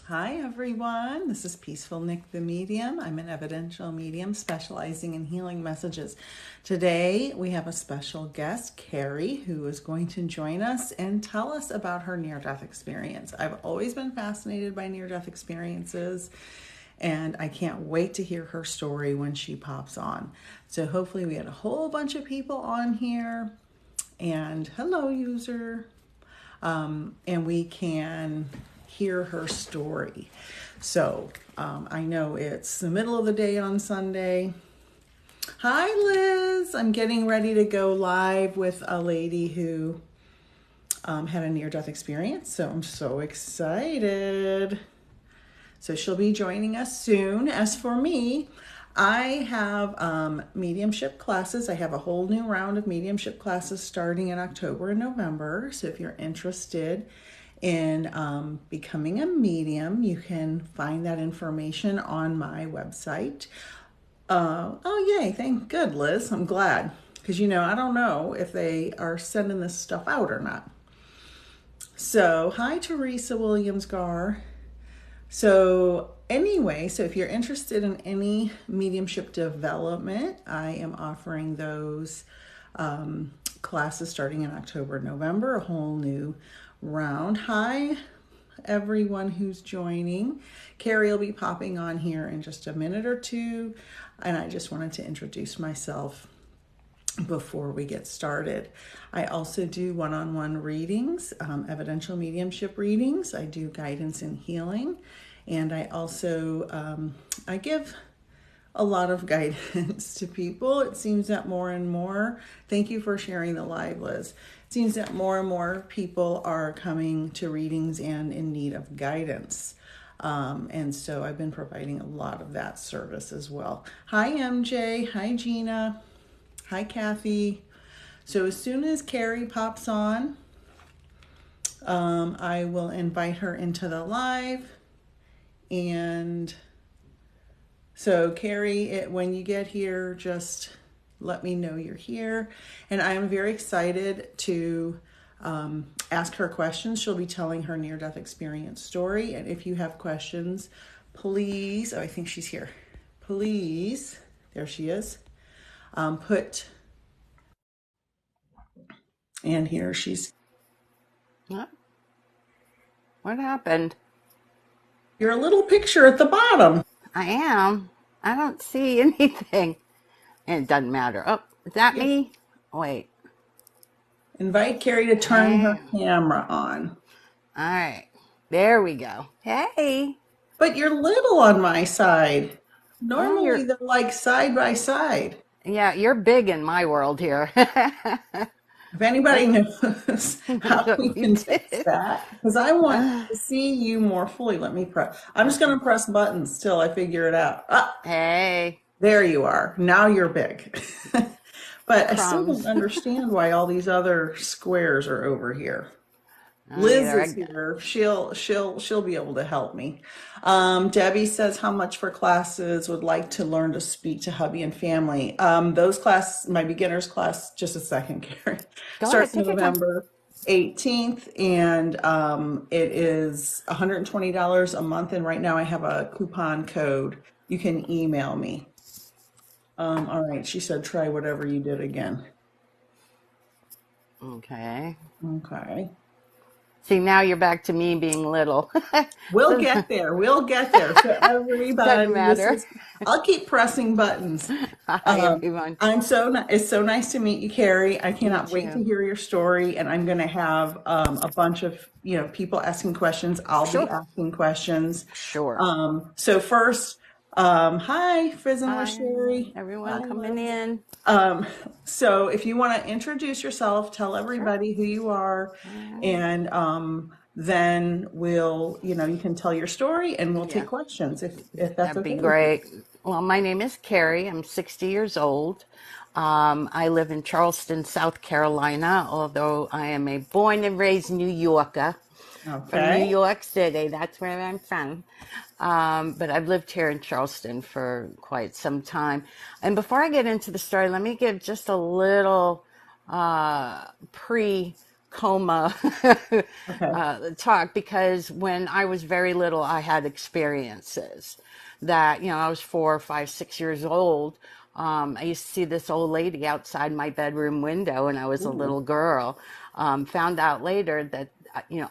Hi everyone, this is Peaceful Nick the Medium. I'm an evidential medium specializing in healing messages. Today we have a special guest, Carrie, who is going to join us and tell us about her near-death experience. I've always been fascinated by near-death experiences and I can't wait to hear her story when she pops on. So hopefully we had a whole bunch of people on here and hello user. And we can hear her story. So I know it's the middle of the day on Sunday. Hi, Liz. I'm getting ready to go live with a lady who had a near-death experience. So I'm so excited. So she'll be joining us soon. As for me, I have mediumship classes. I have a whole new round of mediumship classes starting in October and November. So if you're interested in becoming a medium, you can find that information on my website. Oh, yay. Thank good, Liz. I'm glad. Because, I don't know if they are sending this stuff out or not. So, hi, Teresa Williams-Gar. So anyway, so if you're interested in any mediumship development, I am offering those classes starting in October, November, a whole new round. Hi, everyone who's joining. Carrie will be popping on here in just a minute or two, and I just wanted to introduce myself before we get started. I also do one-on-one readings, evidential mediumship readings. I do guidance and healing, and I also I give a lot of guidance to people. It seems that more and more, thank you for sharing the live, Liz. It seems that more and more people are coming to readings and in need of guidance. And so I've been providing a lot of that service as well. Hi, MJ. Hi, Gina. Hi, Kathy. So as soon as Carrie pops on, I will invite her into the live. And so Carrie, when you get here, just let me know you're here. And I am very excited to ask her questions. She'll be telling her near-death experience story. And if you have questions, please, oh, I think she's here. Please, there she is. And here she's. What? What happened? Your little picture at the bottom. I am. I don't see anything. And it doesn't matter. Oh, is that Yeah. me? Wait. Invite Carrie to turn her Hey. camera on. All right. There we go. Hey. But you're little on my side. Oh, Normally they're like side by side. you're big in my world here. If anybody knows how we We can fix did. that, because I want Uh, to see you more fully. Let me press. I'm just going to press buttons till I figure it out. Ah, hey. there you are. Now you're big. But I still don't Crumbs. understand why all these other squares are over here. Liz Neither. is here. She'll be able to help me. Debbie says how much for classes would like to learn to speak to hubby and family. Those classes, my beginners class, just a second, Carrie, Go ahead. starts Take your time. November 18th, and it is $120 a month. And right now I have a coupon code. You can email me. All right, she said try whatever you did again. Okay. Okay. See, now you're back to me being little. We'll So, get there. We'll get there. So doesn't everybody, this matter. is, I'll keep pressing buttons. Hi, everyone. It's so nice to meet you, Carrie. I Me cannot wait to too. hear your story. And I'm going to have a bunch of, people asking questions. I'll be Sure. asking questions. Sure. So first, hi, Frizzin with Hi, Sherry. everyone Hi, coming Liz. in. Um, so if you want to introduce yourself, tell Sure. everybody who you are, All right. and then you can tell your story and we'll take Yeah, questions if that's that'd be okay with you. great. Well, my name is Carrie. I'm 60 years old. I live in Charleston, South Carolina, although I am a born and raised New Yorker from New Okay. York City. That's where I'm from. But I've lived here in Charleston for quite some time. And before I get into the story, let me give just a little pre coma Okay. talk, because when I was very little, I had experiences that, I was 4, 5, 6 years old. I used to see this old lady outside my bedroom window when I was a Ooh. little girl. Found out later that,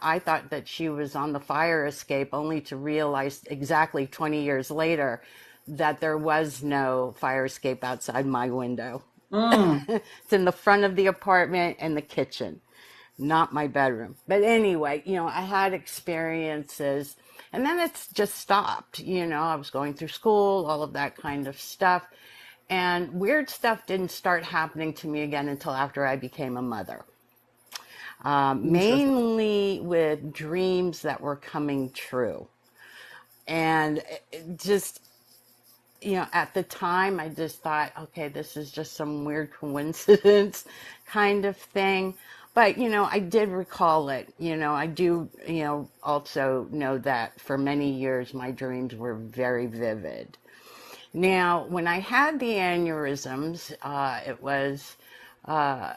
I thought that she was on the fire escape, only to realize exactly 20 years later that there was no fire escape outside my window. Mm. It's in the front of the apartment and the kitchen, not my bedroom. But anyway, I had experiences, and then it's just stopped. I was going through school, all of that kind of stuff. And weird stuff didn't start happening to me again until after I became a mother. Interesting. Mainly with dreams that were coming true. And it just, at the time, I just thought, okay, this is just some weird coincidence kind of thing. But, I did recall it. I do, also know that for many years, my dreams were very vivid. Now, when I had the aneurysms, it was uh,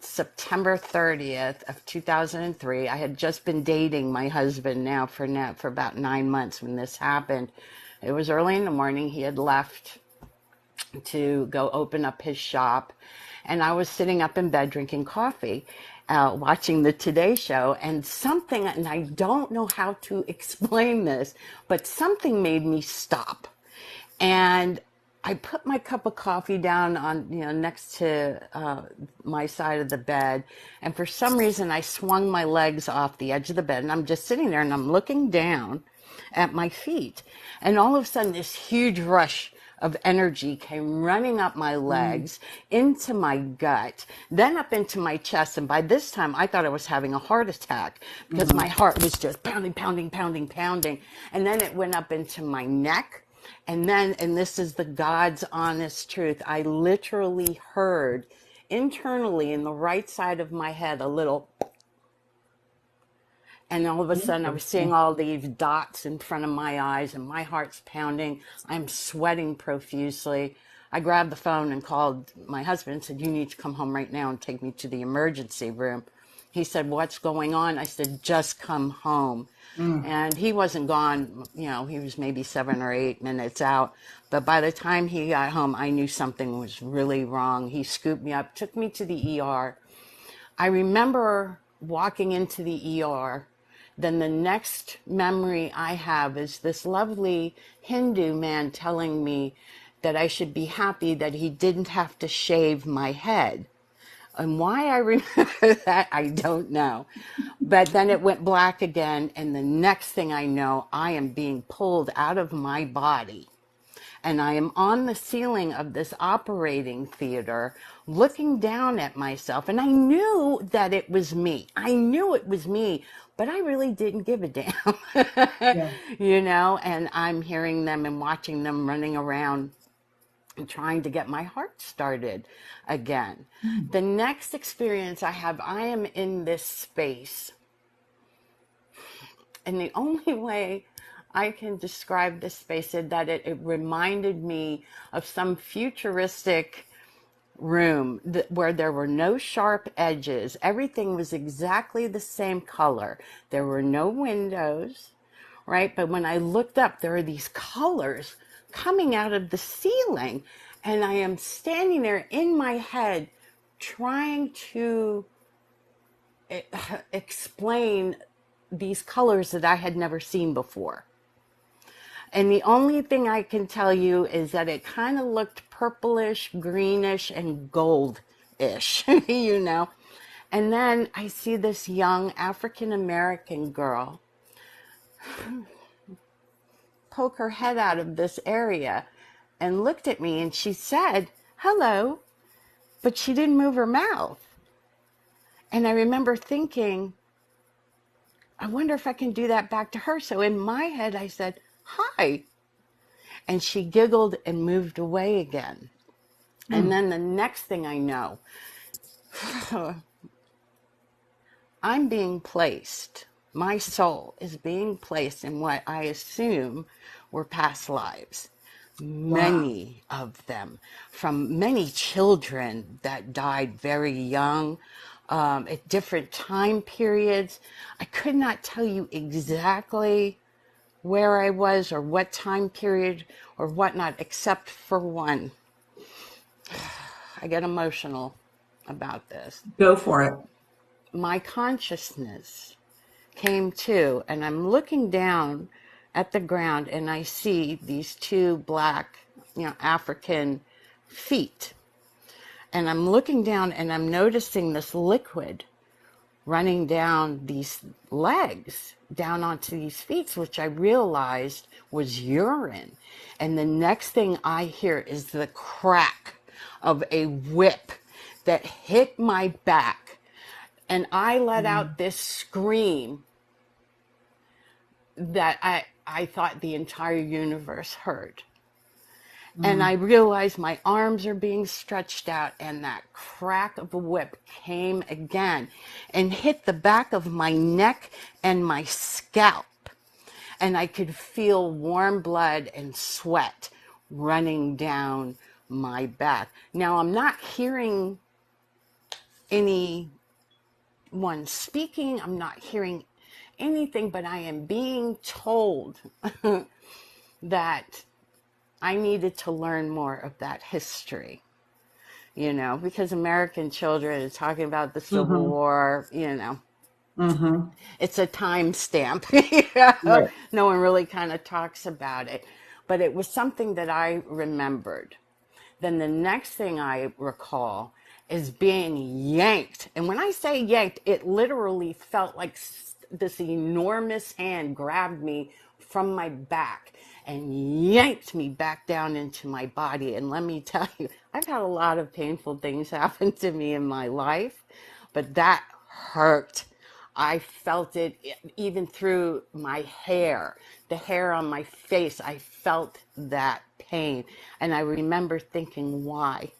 September 30th of 2003. I had just been dating my husband now for about 9 months when this happened. It was early in the morning. He had left to go open up his shop, and I was sitting up in bed drinking coffee, watching the Today Show, and I don't know how to explain this, but something made me stop. And I put my cup of coffee down on, next to my side of the bed. And for some reason, I swung my legs off the edge of the bed. And I'm just sitting there and I'm looking down at my feet. And all of a sudden, this huge rush of energy came running up my Mm. legs, into my gut, then up into my chest. And by this time, I thought I was having a heart attack because Mm-hmm. my heart was just pounding, pounding, pounding, pounding. And then it went up into my neck. And then, and this is the God's honest truth, I literally heard internally in the right side of my head a little, and all of a sudden I was seeing Interesting. all these dots in front of my eyes, and my heart's pounding. I'm sweating profusely. I grabbed the phone and called my husband and said, "You need to come home right now and take me to the emergency room." He said, "What's going on?" I said, "Just come home." Mm. And he wasn't gone, he was maybe 7 or 8 minutes out. But by the time he got home, I knew something was really wrong. He scooped me up, took me to the ER. I remember walking into the ER. Then the next memory I have is this lovely Hindu man telling me that I should be happy that he didn't have to shave my head. And why I remember that, I don't know. But then it went black again, and the next thing I know, I am being pulled out of my body. And I am on the ceiling of this operating theater looking down at myself. And I knew that it was me. I knew it was me, but I really didn't give a damn, Yeah. and I'm hearing them and watching them running around and trying to get my heart started again. Mm. The next experience I have, I am in this space. And the only way I can describe this space is that it reminded me of some futuristic room where there were no sharp edges. Everything was exactly the same color. There were no windows, right? But when I looked up, there are these colors coming out of the ceiling. And I am standing there in my head trying to explain these colors that I had never seen before. And the only thing I can tell you is that it kind of looked purplish, greenish, and goldish, And then I see this young African American girl poke her head out of this area and looked at me, and she said, "Hello," but she didn't move her mouth. And I remember thinking, I wonder if I can do that back to her. So in my head, I said, "Hi." And she giggled and moved away again. And Mm. then the next thing I know, I'm being placed. My soul is being placed in what I assume were past lives. Wow. Many of them, from many children that died very young, at different time periods. I could not tell you exactly where I was or what time period or whatnot, except for one. I get emotional about this. Go for it. My consciousness came to, and I'm looking down at the ground, and I see these two black, African feet. And I'm looking down and I'm noticing this liquid running down these legs, down onto these feet, which I realized was urine. And the next thing I hear is the crack of a whip that hit my back. And I let out this scream that I thought the entire universe heard. And I realized my arms are being stretched out, and that crack of a whip came again and hit the back of my neck and my scalp. And I could feel warm blood and sweat running down my back. Now, I'm not hearing anyone speaking, I'm not hearing anything, but I am being told that I needed to learn more of that history, because American children are talking about the Civil Mm-hmm. War, Mm-hmm. it's a time stamp. Right. No one really kind of talks about it, but it was something that I remembered. Then the next thing I recall is being yanked. And when I say yanked, it literally felt like this enormous hand grabbed me from my back and yanked me back down into my body. And let me tell you, I've had a lot of painful things happen to me in my life, but that hurt. I felt it even through my hair, the hair on my face. I felt that pain. And I remember thinking, why?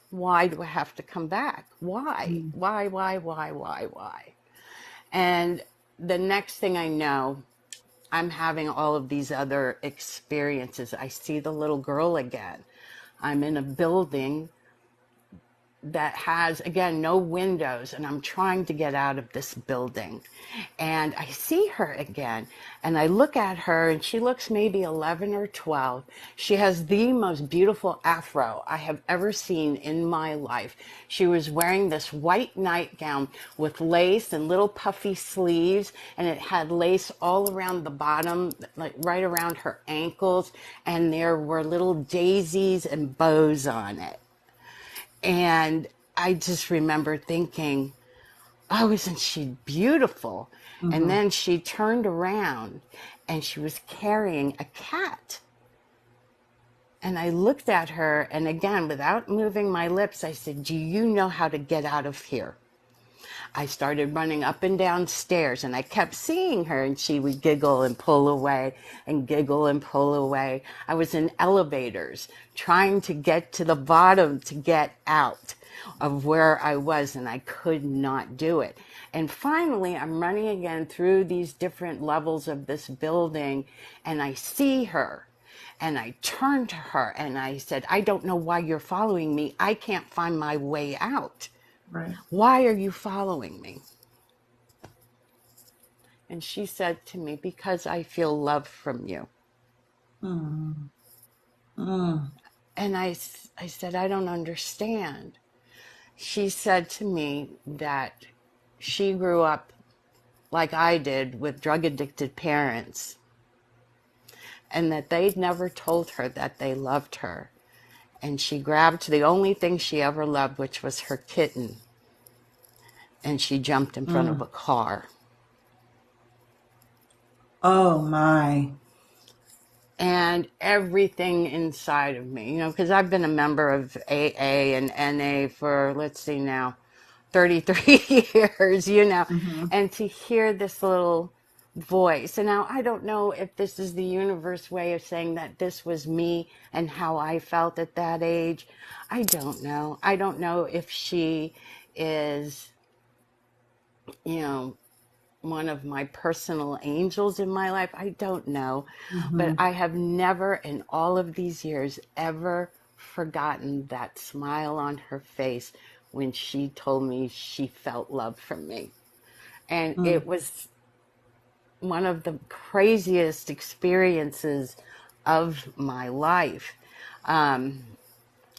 Why do I have to come back? Why? Mm. Why? And the next thing I know, I'm having all of these other experiences. I see the little girl again. I'm in a building that has, again, no windows, and I'm trying to get out of this building. And I see her again, and I look at her, and she looks maybe 11 or 12. She has the most beautiful afro I have ever seen in my life. She was wearing this white nightgown with lace and little puffy sleeves, and it had lace all around the bottom, like right around her ankles, and there were little daisies and bows on it. And I just remember thinking, oh, isn't she beautiful? And Mm-hmm. then she turned around and she was carrying a cat. And I looked at her, and again, without moving my lips, I said, do you know how to get out of here? I started running up and down stairs, and I kept seeing her, and she would giggle and pull away and giggle and pull away. I was in elevators trying to get to the bottom to get out of where I was, and I could not do it. And finally, I'm running again through these different levels of this building, and I see her. And I turned to her and I said, I don't know why you're following me. I can't find my way out. Right. Why are you following me? And she said to me, because I feel love from you. Mm. Mm. And I said, I don't understand. She said to me that she grew up like I did with drug addicted parents, and that they'd never told her that they loved her. And she grabbed the only thing she ever loved, which was her kitten, and she jumped in front of Mm. a car. Oh my. And everything inside of me, because I've been a member of AA and NA for, let's see now, 33 years, Mm-hmm. and to hear this little voice. And now I don't know if this is the universe way of saying that this was me and how I felt at that age. I don't know. I don't know if she is, you know, one of my personal angels in my life. I don't know. But Mm-hmm. I have never in all of these years ever forgotten that smile on her face when she told me she felt love from me. And Mm. it was one of the craziest experiences of my life. Um,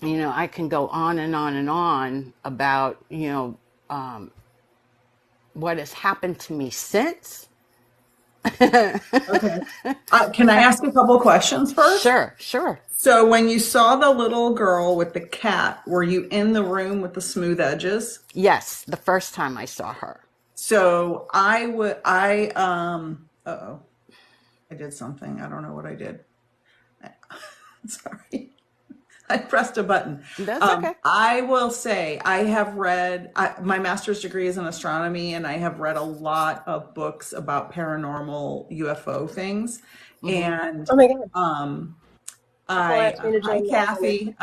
I can go on and on and on about, what has happened to me since. Okay. Can I ask a couple questions first? Sure, sure. So when you saw the little girl with the cat, were you in the room with the smooth edges? Yes, the first time I saw her. So I would, uh-oh, I did something. I don't know what I did. Sorry. I pressed a button. That's okay. I will say I have read, my master's degree is in astronomy, and I have read a lot of books about paranormal UFO things. Hmm. And Oh my God. um, Nicole asked me to hi join the call. Kathy.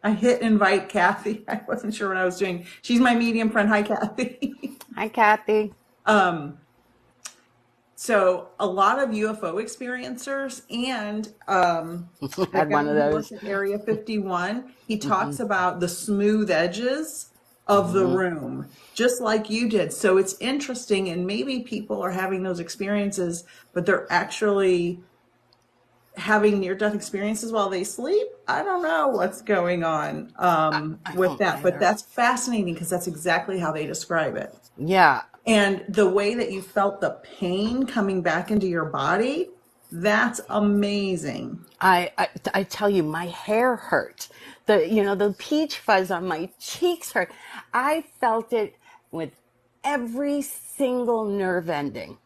I hit invite Kathy. I wasn't sure what I was doing. She's my medium friend. Hi Kathy. Hi, Kathy. um, so a lot of UFO experiencers, and the Had guy one of who those. worked at Area 51, he Hmm. talks about the smooth edges of the Hmm. room, just like you did. So it's interesting, and maybe people are having those experiences, but they're actually having near-death experiences while they sleep. I don't know what's going on I with don't that, but either. that's fascinating because that's exactly how they describe it. Yeah, And the way that you felt the pain coming back into your body, that's amazing. I tell you, my hair hurt. The peach fuzz on my cheeks hurt. I felt it with every single nerve ending.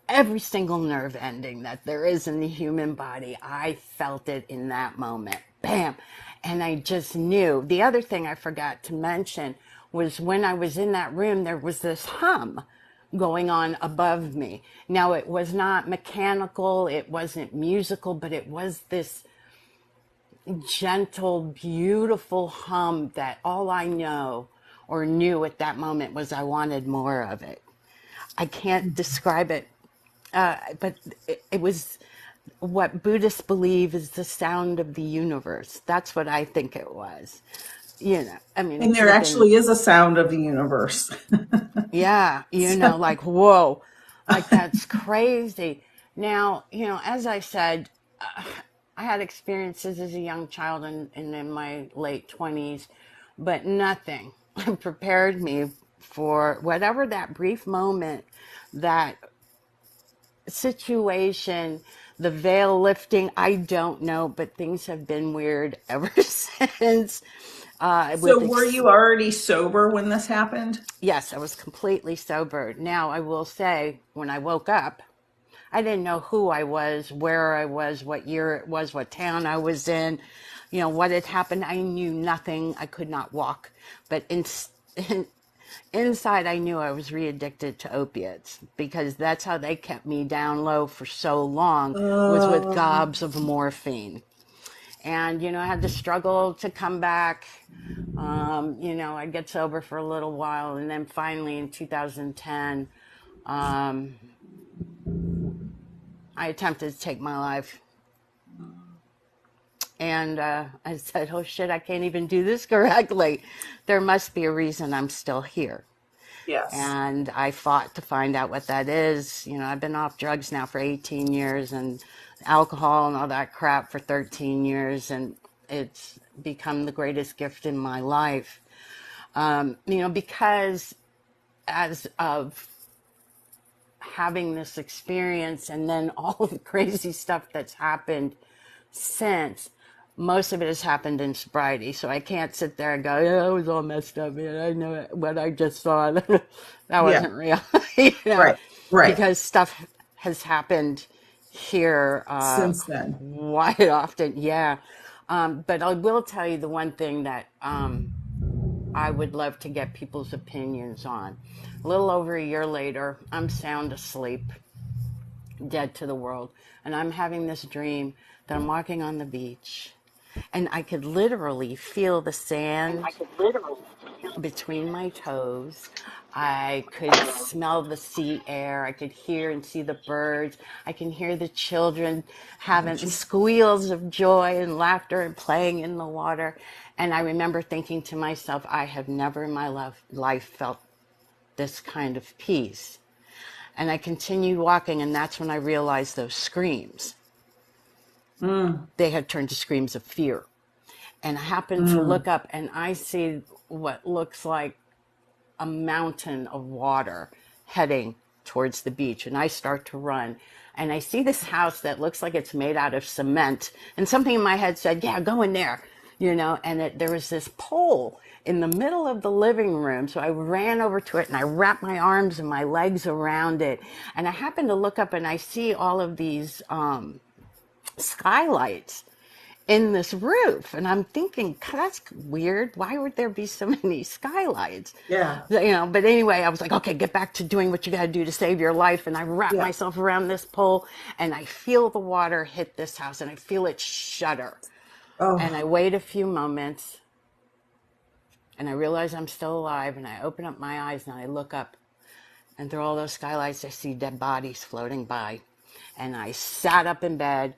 Every single nerve ending that there is in the human body, I felt it in that moment. Bam. And I just knew. The other thing I forgot to mention was when I was in that room, there was this hum going on above me. Now, it was not mechanical, it wasn't musical, but it was this gentle, beautiful hum that all I know or knew at that moment was I wanted more of it. I can't describe it, but it was what Buddhists believe is the sound of the universe. That's what I think it was. I mean, it And could there have been, actually is a sound of the universe. yeah, So, like, whoa, like that's crazy. Now, as I said, I had experiences as a young child and in my late 20s, but nothing prepared me for whatever that brief moment, that situation, the veil lifting. I don't know, but things have been weird ever since. so were you already sober when this happened? Yes, I was completely sober. Now, I will say, when I woke up, I didn't know who I was, where I was, what year it was, what town I was in, what had happened. I knew nothing. I could not walk. But inside, I knew I was re-addicted to opiates because that's how they kept me down low for so long, was with Um, gobs of morphine. And, I had to struggle to come back. I'd get sober for a little while. And then finally in 2010, um, I attempted to take my life. And I said, oh shit, I can't even do this correctly. There must be a reason I'm still here. yes. And I fought to find out what that is. I've been off drugs now for 18 years and alcohol and all that crap for 13 years. And it's become the greatest gift in my life. Because as of having this experience and then all of the crazy stuff that's happened since, most of it has happened in sobriety. So I can't sit there and go, yeah, I was all messed up, man. I know what I just saw. That Yeah. wasn't real, you know, Right. Right. because stuff has happened here Since then. quite often. Yeah. But I will tell you the one thing that I would love to get people's opinions on. A little over a year later, I'm sound asleep, dead to the world, and I'm having this dream that I'm walking on the beach and I could literally feel the sand between my toes. I could smell the sea air. I could hear and see the birds. I can hear the children having squeals of joy and laughter and playing in the water. And I remember thinking to myself, I have never in my life felt this kind of peace. And I continued walking, and that's when I realized those screams. They had turned to screams of fear. And I happened to look up, and I see what looks like a mountain of water heading towards the beach. And I start to run. And I see this house that looks like it's made out of cement. And something in my head said, yeah, go in there. And there was this pole in the middle of the living room. So I ran over to it and I wrapped my arms and my legs around it. And I happened to look up and I see all of these skylights in this roof. And I'm thinking, that's weird. Why would there be so many skylights? Yeah. But anyway, I was like, okay, get back to doing what you got to do to save your life. And I wrap myself around this pole and I feel the water hit this house and I feel it shudder. Oh. And I wait a few moments and I realize I'm still alive, and I open up my eyes and I look up, and through all those skylights, I see dead bodies floating by. And I sat up in bed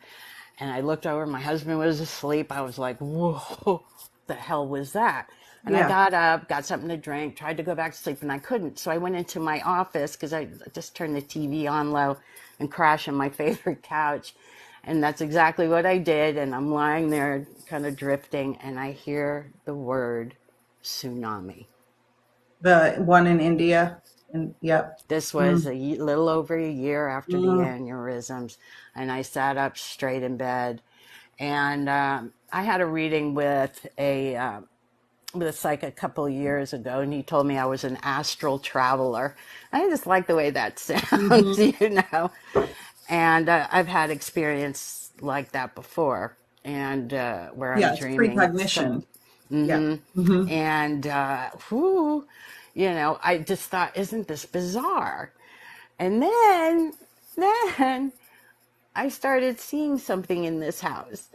and I looked over. My husband was asleep. I was like, whoa, the hell was that? And I got up, got something to drink, tried to go back to sleep, and I couldn't. So I went into my office because I just turned the TV on low and crashed on my favorite couch. And that's exactly what I did. And I'm lying there kind of drifting, and I hear the word tsunami. The one in India? Yep. This was a little over a year after the aneurysms, and I sat up straight in bed. And I had a reading with a psych a couple of years ago, and he told me I was an astral traveler. I just like the way that sounds, And I've had experience like that before, and where I'm dreaming. It's precognition. And I just thought, isn't this bizarre? And then I started seeing something in this house,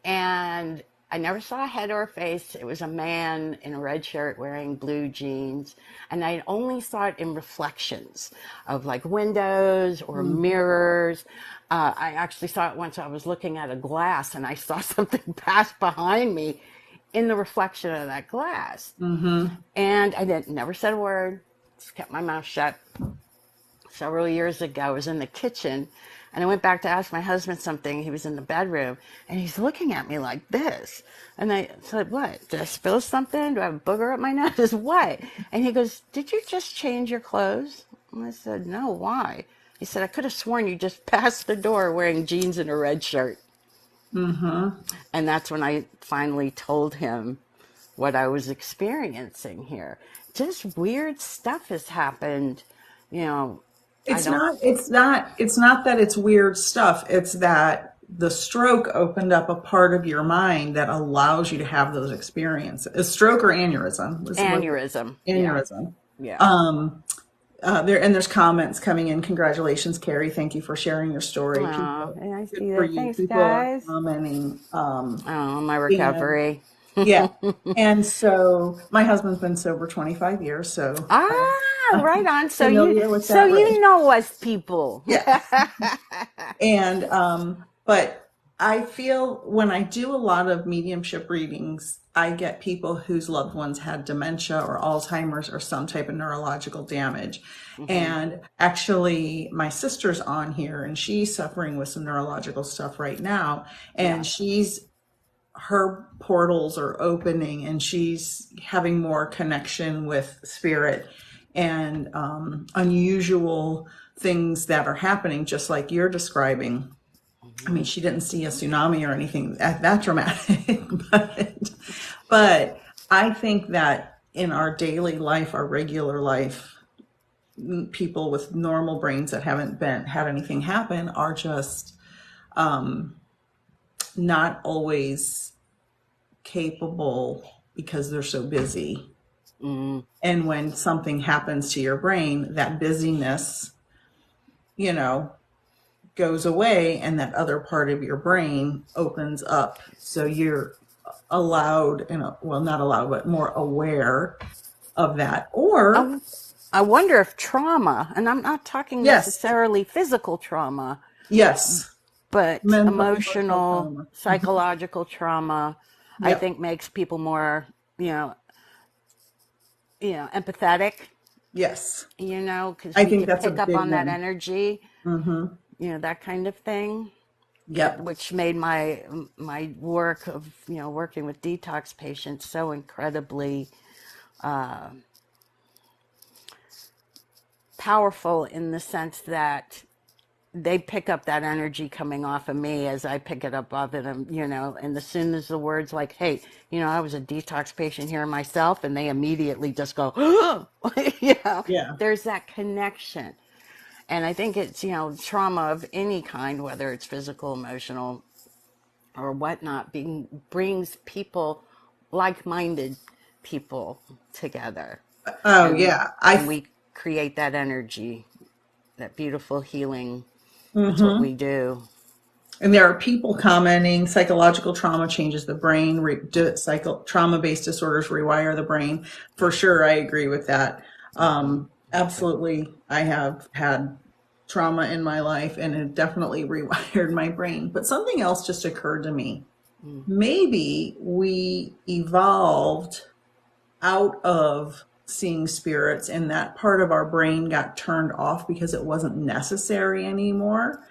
and I never saw a head or a face. It was a man in a red shirt wearing blue jeans, and I only saw it in reflections of like windows or mirrors. I actually saw it once. I was looking at a glass and I saw something pass behind me in the reflection of that glass. And I never said a word, just kept my mouth shut. Several years ago, I was in the kitchen and I went back to ask my husband something. He was in the bedroom and he's looking at me like this. And I said, what? Did I spill something? Do I have a booger up my nose? What? And he goes, did you just change your clothes? And I said, no, why? He said, I could have sworn you just passed the door wearing jeans and a red shirt. And that's when I finally told him what I was experiencing here. Just weird stuff has happened, It's not that it's weird stuff. It's that the stroke opened up a part of your mind that allows you to have those experiences. A stroke or aneurysm? Aneurysm. Aneurysm. Yeah. There's comments coming in. Congratulations, Carrie. Thank you for sharing your story. I see that. Thanks, guys. Commenting. My recovery. And so my husband's been sober 25 years. So right on. So you know us people. And but I feel when I do a lot of mediumship readings, I get people whose loved ones had dementia or Alzheimer's or some type of neurological damage. And actually, my sister's on here and she's suffering with some neurological stuff right now. And her portals are opening and she's having more connection with spirit and unusual things that are happening, just like you're describing. I mean, she didn't see a tsunami or anything that dramatic, but I think that in our daily life, our regular life, people with normal brains that haven't had anything happen are just not always capable because they're so busy. And when something happens to your brain, that busyness, goes away and that other part of your brain opens up. So you're allowed, not allowed, but more aware of that. Or, I wonder if trauma, and I'm not talking yes, necessarily physical trauma, yes, but emotional emotional, trauma. psychological trauma, I Yep. think makes people more, empathetic, Yes. because I we think could that's a pick up big on that one. energy, Mm-hmm. that kind of thing, Yep. which made my work of, working with detox patients so incredibly powerful in the sense that they pick up that energy coming off of me as I pick it up off of them, and as soon as the words like, hey, I was a detox patient here myself, and they immediately just go, Yeah. there's that connection. And I think it's, trauma of any kind, whether it's physical, emotional, or whatnot, brings people, like-minded people together. Oh, And, yeah. and we create that energy, that beautiful healing. That's what Mm-hmm. we do. And there are people commenting psychological trauma changes the brain, trauma-based disorders rewire the brain. For sure, I agree with that. Absolutely, I have had trauma in my life and it definitely rewired my brain. But something else just occurred to me. Maybe we evolved out of seeing spirits and that part of our brain got turned off because it wasn't necessary anymore.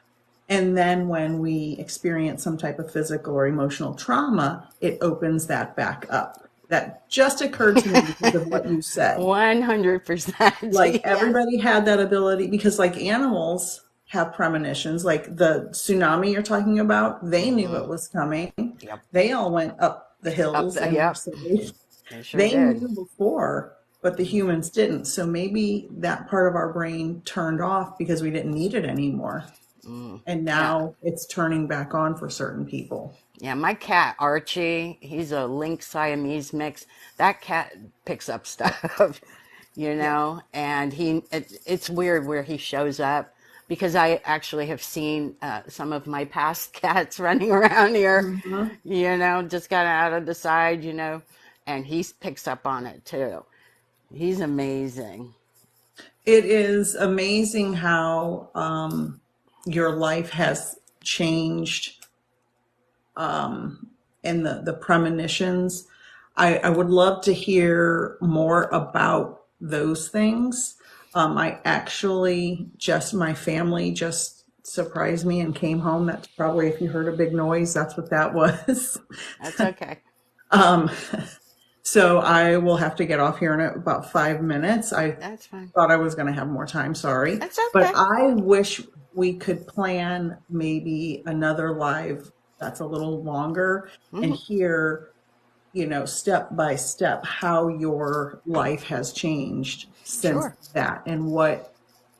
And then when we experience some type of physical or emotional trauma, it opens that back up. That just occurred to me because of what you said. 100%. Like Yes. everybody had that ability because like animals have premonitions, like the tsunami you're talking about, they knew it was coming. Yep. They all went up the Up hills the, and were yep. safe. They sure They did. knew before, but the humans didn't. So maybe that part of our brain turned off because we didn't need it anymore. And Yeah. now it's turning back on for certain people. Yeah, my cat Archie, he's a lynx Siamese mix. That cat picks up stuff, Yeah. and it's weird where he shows up because I actually have seen some of my past cats running around here, Mm-hmm. just got out of the side, and he picks up on it too. He's amazing. It is amazing how your life has changed and the premonitions. I would love to hear more about those things. I actually my family just surprised me and came home. That's probably, if you heard a big noise, that's what that was. That's okay. Um, so I will have to get off here in about 5 minutes. I That's fine. thought I was going to have more time, sorry. That's But okay. I wish we could plan maybe another live that's a little longer and hear, step by step how your life has changed since Sure. that and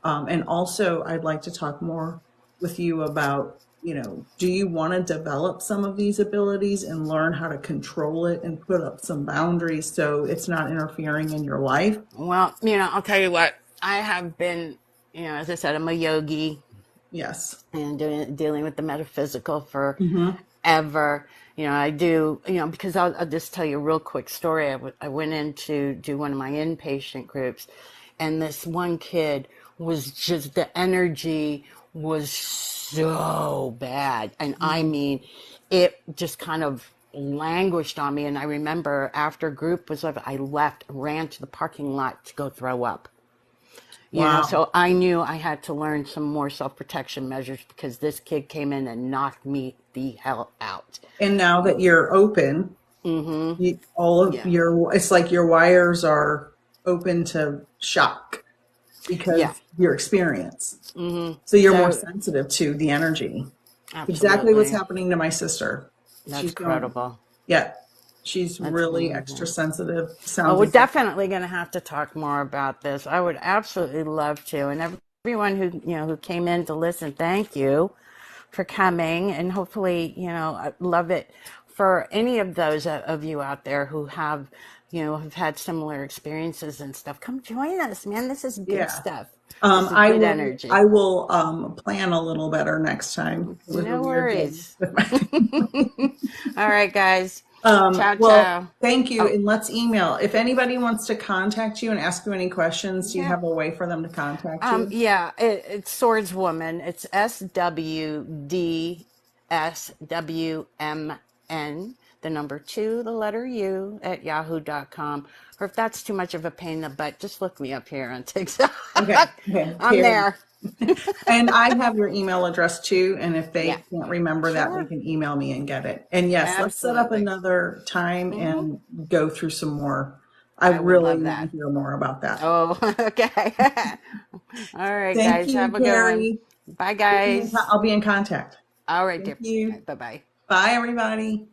and also I'd like to talk more with you about, do you want to develop some of these abilities and learn how to control it and put up some boundaries so it's not interfering in your life? Well, I'll tell you what, I have been, as I said, I'm a yogi Yes. and dealing with the metaphysical Mm-hmm. forever. I do, because I'll just tell you a real quick story. I went in to do one of my inpatient groups, and this one kid was just, the energy was so bad. And I mean, it just kind of languished on me. And I remember after group was over, I left, ran to the parking lot to go throw up. Wow. So I knew I had to learn some more self-protection measures because this kid came in and knocked me the hell out. And now that you're open, all of Yeah. it's like your wires are open to shock Yeah. because your experience. So you're more So sensitive to the energy. Exactly what's absolutely. happening to my sister. That's She's going, incredible. yeah, she's That's really extra amazing. sensitive. Well, Sounds we're exactly. definitely going to have to talk more about this. I would absolutely love to. And everyone who came in to listen, thank you for coming. And hopefully, I love it for any of those of you out there who have had similar experiences and stuff. Come join us, man. This is good Yeah. stuff. This is I good will energy. I will plan a little better next time. It was a No weird day worries. with my All right, guys. Ciao, Well, ciao. thank you. Oh, And let's email. If anybody wants to contact you and ask you any questions, do you yeah. have a way for them to contact you? Yeah, it's Swordswoman. It's SWDSWMN, the number two, the letter U at yahoo.com. Or if that's too much of a pain in the butt, just look me up here on TikTok. Okay. Okay. I'm Carrie. there. And I have your email address too. And if Yeah, they can't remember that, they sure. can email me and get it. And yes, let's set up Absolutely. another time Hmm. and go through some more. I I would really love want to that. hear more about that. Oh, okay. All right, Thank guys. you, Have a good one. Carrie. Bye, guys. I'll be in contact. All right, Thank dear. you. Bye bye. Bye, everybody.